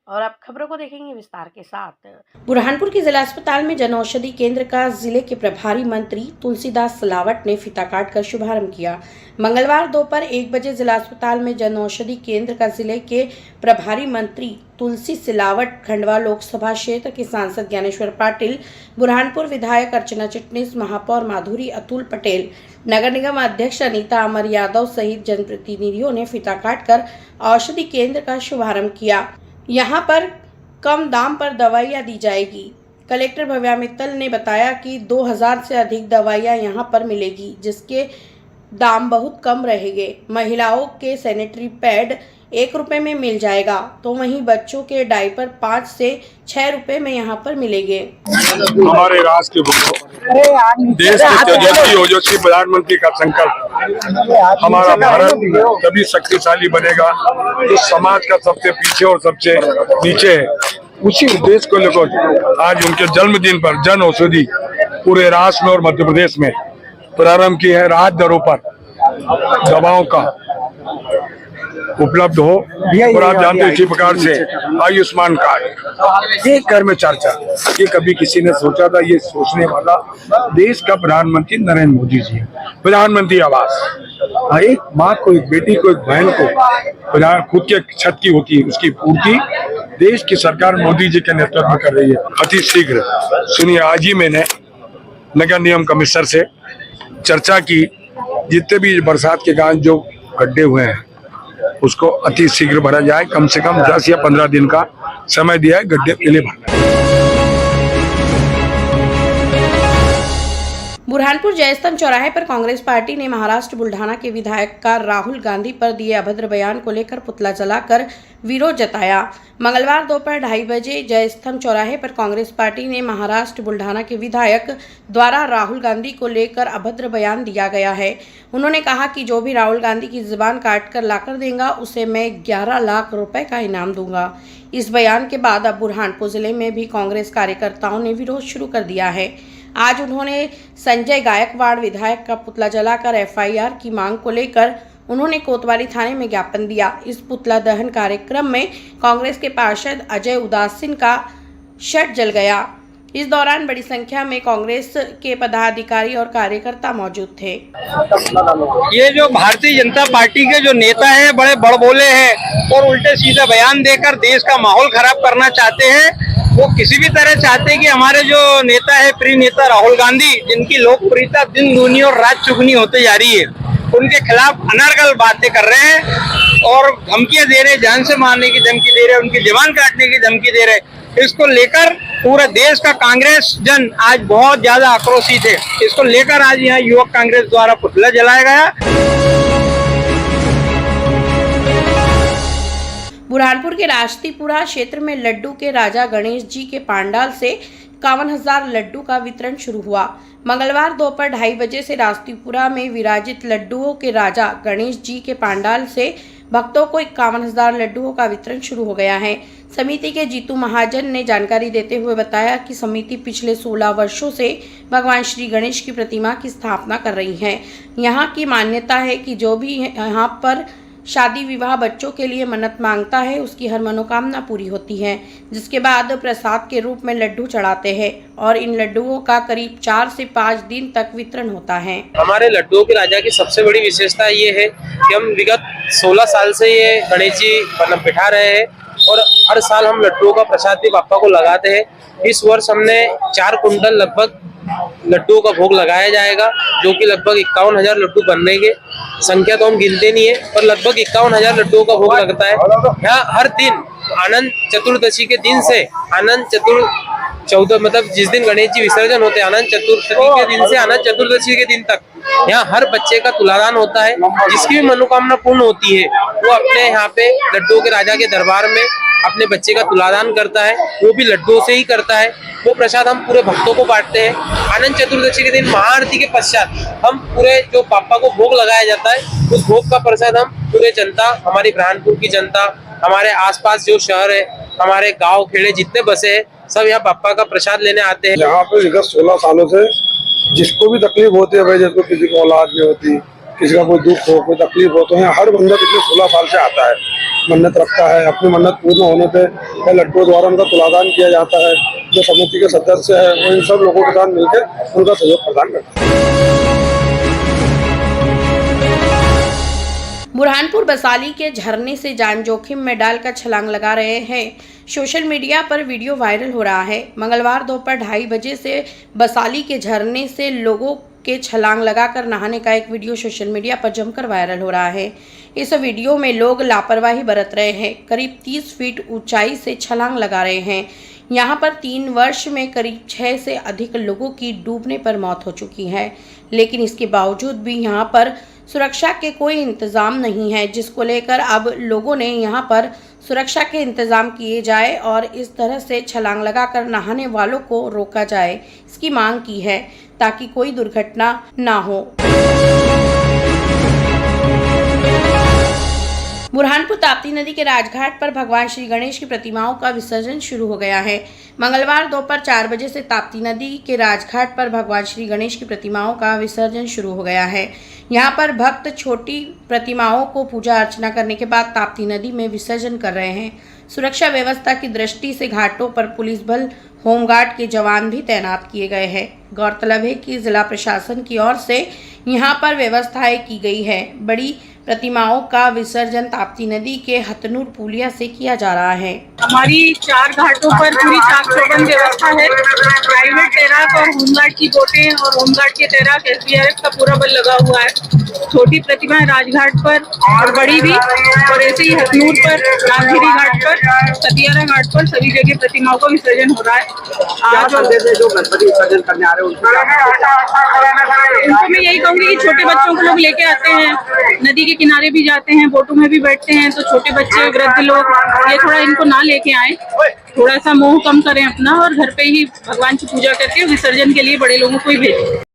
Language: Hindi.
और अब खबरों को देखेंगे विस्तार के साथ। बुरहानपुर के जिला अस्पताल में जन औषधि केंद्र का जिले के प्रभारी मंत्री तुलसीदास सिलावट ने फीता काट कर शुभारंभ किया। मंगलवार दोपहर 1 बजे जिला अस्पताल में जन औषधि केंद्र का जिले के प्रभारी मंत्री तुलसी सिलावट, खंडवा लोकसभा क्षेत्र के सांसद ज्ञानेश्वर पाटिल, बुरहानपुर विधायक अर्चना चिटनीस, महापौर माधुरी अतुल पटेल, नगर निगम अध्यक्ष अनीता अमर यादव सहित जनप्रतिनिधियों ने फीता काटकर औषधि केंद्र का शुभारंभ किया। यहाँ पर कम दाम पर दवाइयाँ दी जाएगी। कलेक्टर भव्या मित्तल ने बताया कि 2000 से अधिक दवाइयाँ यहाँ पर मिलेगी, जिसके दाम बहुत कम रहेंगे। महिलाओं के सैनिटरी पैड 1 रुपये में मिल जाएगा, तो वहीं बच्चों के डायपर 5 से 6 रुपये में यहाँ पर मिलेंगे। हमारे राष्ट्र के देश के तेजस्वी ओजस्वी प्रधानमंत्री का संकल्प, हमारा भारत तभी शक्तिशाली बनेगा जो समाज का सबसे पीछे और सबसे नीचे है। उसी उद्देश्य को लेकर आज उनके जन्मदिन पर जन औषधि पूरे राष्ट्र में और मध्य प्रदेश में प्रारंभ की है। राहत दरों पर दवाओं का उपलब्ध हो। और आप जानते हैं इसी प्रकार से आयुष्मान कार्ड, एक घर में चर्चा, ये कभी किसी ने सोचा था? ये सोचने वाला देश का प्रधानमंत्री नरेंद्र मोदी जी। प्रधानमंत्री आवास, एक माँ को, एक बेटी को, एक बहन को खुद के छत की होती है, उसकी पूर्ति देश की सरकार मोदी जी के नेतृत्व में कर रही है। अति शीघ्र सुनिए, आज ही मैंने नगर निगम कमिश्नर से चर्चा की, जितने भी बरसात के कारण जो गड्ढे हुए हैं उसको अति शीघ्र भरा जाए। कम से कम 10 या 15 दिन का समय दिया है गड्ढे के लिए भरना। बुरहानपुर जयस्तंभ चौराहे पर कांग्रेस पार्टी ने महाराष्ट्र बुल्ढाना के विधायक का राहुल गांधी पर दिए अभद्र बयान को लेकर पुतला जलाकर विरोध जताया। मंगलवार दोपहर 2:30 बजे जयस्तंभ चौराहे पर कांग्रेस पार्टी ने महाराष्ट्र बुल्ढाना के विधायक द्वारा राहुल गांधी को लेकर अभद्र बयान दिया गया है। उन्होंने कहा कि जो भी राहुल गांधी की जुबान काट कर लाकर देगा उसे मैं 11 लाख रुपए का इनाम दूंगा। इस बयान के बाद अब बुरहानपुर जिले में भी कांग्रेस कार्यकर्ताओं ने विरोध शुरू कर दिया है। आज उन्होंने संजय गायकवाड़ विधायक का पुतला जलाकर FIR की मांग को लेकर उन्होंने कोतवाली थाने में ज्ञापन दिया। इस पुतला दहन कार्यक्रम में कांग्रेस के पार्षद अजय उदासीन का शर्ट जल गया। इस दौरान बड़ी संख्या में कांग्रेस के पदाधिकारी और कार्यकर्ता मौजूद थे। ये जो भारतीय जनता पार्टी के जो नेता हैं, बड़े बड़बोले हैं और उल्टे सीधे बयान देकर देश का माहौल खराब करना चाहते हैं। वो किसी भी तरह चाहते हैं कि हमारे जो नेता है, प्रिय नेता राहुल गांधी, जिनकी लोकप्रियता दिन दूनी और रात चुगनी होते जा रही है, उनके खिलाफ अनर्गल बातें कर रहे हैं और धमकियां दे रहे, जान से मारने की धमकी दे रहे, उनकी जबान काटने की धमकी दे रहे। इसको लेकर पूरे देश का कांग्रेस जन आज बहुत ज्यादा आक्रोशित है। इसको लेकर आज यहाँ युवक कांग्रेस द्वारा पुतला जलाया गया। बुरहानपुर के राष्ट्रीपुरा क्षेत्र में लड्डू के राजा गणेश जी के पंडाल से 51,000 लड्डू का वितरण शुरू हुआ। मंगलवार दोपहर 2:30 बजे से राष्ट्रीपुरा में विराजित लड्डुओं के राजा गणेश जी के पंडाल से भक्तों को 51,000 लड्डुओं का वितरण शुरू हो गया है। समिति के जीतू महाजन ने जानकारी देते हुए बताया कि समिति पिछले 16 वर्षों से भगवान श्री गणेश की प्रतिमा की स्थापना कर रही है। यहाँ की मान्यता है कि जो भी यहाँ पर शादी विवाह बच्चों के लिए मन्नत मांगता है उसकी हर मनोकामना पूरी होती है, जिसके बाद प्रसाद के रूप में लड्डू चढ़ाते हैं और इन लड्डुओं का करीब 4 से 5 दिन तक वितरण होता है। हमारे लड्डुओं के राजा की सबसे बड़ी विशेषता ये है कि हम विगत 16 साल से ये गणेश जी मतलब बिठा रहे हैं और हर साल हम लड्डुओं का प्रसाद भी पापा को लगाते हैं। इस वर्ष हमने 4 कुंटल लगभग लड्डुओं का भोग लगाया जाएगा, जो कि लगभग 51,000 लड्डू बनने के संख्या तो हम गिनते नहीं है, पर लगभग 51,000 लड्डुओं का भोग लगता है। यहाँ हर दिन अनंत चतुर्दशी के दिन से अनंत चतुर्दशी मतलब जिस दिन गणेश जी विसर्जन होते हैं, अनंत चतुर्दशी के दिन से अनंत चतुर्दशी के दिन तक यहाँ हर बच्चे का तुलादान होता है। जिसकी भी मनोकामना पूर्ण होती है वो अपने यहाँ पे लड्डुओं के राजा के दरबार में अपने बच्चे का तुलादान करता है, वो भी लड्डुओं से ही करता है। वो प्रसाद हम पूरे भक्तों को बांटते हैं। अनंत चतुर्दशी के दिन महाआरती के पश्चात हम पूरे जो पापा को भोग लगाया जाता है, उस भोग का प्रसाद हम पूरे जनता, हमारी बुरहानपुर की जनता, हमारे आसपास जो शहर है, हमारे गांव खेड़े जितने बसे हैं, सब यहाँ पापा का प्रसाद लेने आते हैं। यहाँ पे विगत 16 सालों से जिसको भी तकलीफ होती है भाई, जिसको किसी को औलाद नहीं होती, किसी का कोई दुख हो, कोई तकलीफ हो, तो यहाँ हर बंदा पिछले 16 साल से आता है, मन्नत रखता है। अपनी मन्नत पूर्ण होने पे लड्डुओं द्वारा उनका तुलादान किया जाता है। जो समिति के सदस्य है वो इन सब लोगों के साथ मिलकर उनका सहयोग प्रदान करते हैं। बुरहानपुर बसाली के झरने से जान जोखिम में डालकर छलांग लगा रहे हैं। सोशल मीडिया पर वीडियो वायरल हो रहा है। मंगलवार दोपहर 2:30 बजे से बसाली के झरने से लोगों के छलांग लगाकर नहाने का एक वीडियो सोशल मीडिया पर जमकर वायरल हो रहा है। इस वीडियो में लोग लापरवाही बरत रहे हैं। करीब 30 फीट ऊंचाई से छलांग लगा रहे हैं। यहाँ पर 3 वर्ष में करीब 6 से अधिक लोगों की डूबने पर मौत हो चुकी है, लेकिन इसके बावजूद भी यहाँ पर सुरक्षा के कोई इंतज़ाम नहीं है, जिसको लेकर अब लोगों ने यहाँ पर सुरक्षा के इंतज़ाम किए जाए और इस तरह से छलांग लगाकर नहाने वालों को रोका जाए, इसकी मांग की है ताकि कोई दुर्घटना ना हो। बुरहानपुर ताप्ती नदी के राजघाट पर भगवान श्री गणेश की प्रतिमाओं का विसर्जन शुरू हो गया है। मंगलवार दोपहर 4 बजे से ताप्ती नदी के राजघाट पर भगवान श्री गणेश की प्रतिमाओं का विसर्जन शुरू हो गया है। यहाँ पर भक्त छोटी प्रतिमाओं को पूजा अर्चना करने के बाद ताप्ती नदी में विसर्जन कर रहे हैं। सुरक्षा व्यवस्था की दृष्टि से घाटों पर पुलिस बल, होमगार्ड के जवान भी तैनात किए गए हैं। गौरतलब है कि जिला प्रशासन की ओर से यहाँ पर व्यवस्थाएं की गई है। बड़ी प्रतिमाओं का विसर्जन ताप्ती नदी के हथनूर पुलिया से किया जा रहा है। हमारी 4 घाटों पर पूरी चाक चौबंद व्यवस्था है। प्राइवेट तैराक और होमगार्ड की बोटें और होमगार्ड के तैराक SDRF का पूरा बल लगा हुआ है। छोटी प्रतिमाएं राजघाट पर और बड़ी भी, और ऐसे ही हथनूर पर, राजगिरी घाट पर, सतियारा घाट पर सभी जगह प्रतिमाओं का विसर्जन हो रहा है। आज जो गणपति विसर्जन करने आ रहे हैं उनको मैं यही कहूँगी कि छोटे बच्चों को लोग लेके आते हैं, नदी के किनारे भी जाते हैं, बोटों में भी बैठते हैं, तो छोटे बच्चे, वृद्ध लोग ये थोड़ा इनको ना लेके आए, थोड़ा सा मोह कम करें अपना और घर पे ही भगवान की पूजा करके विसर्जन के लिए बड़े लोगों को ही भेजें।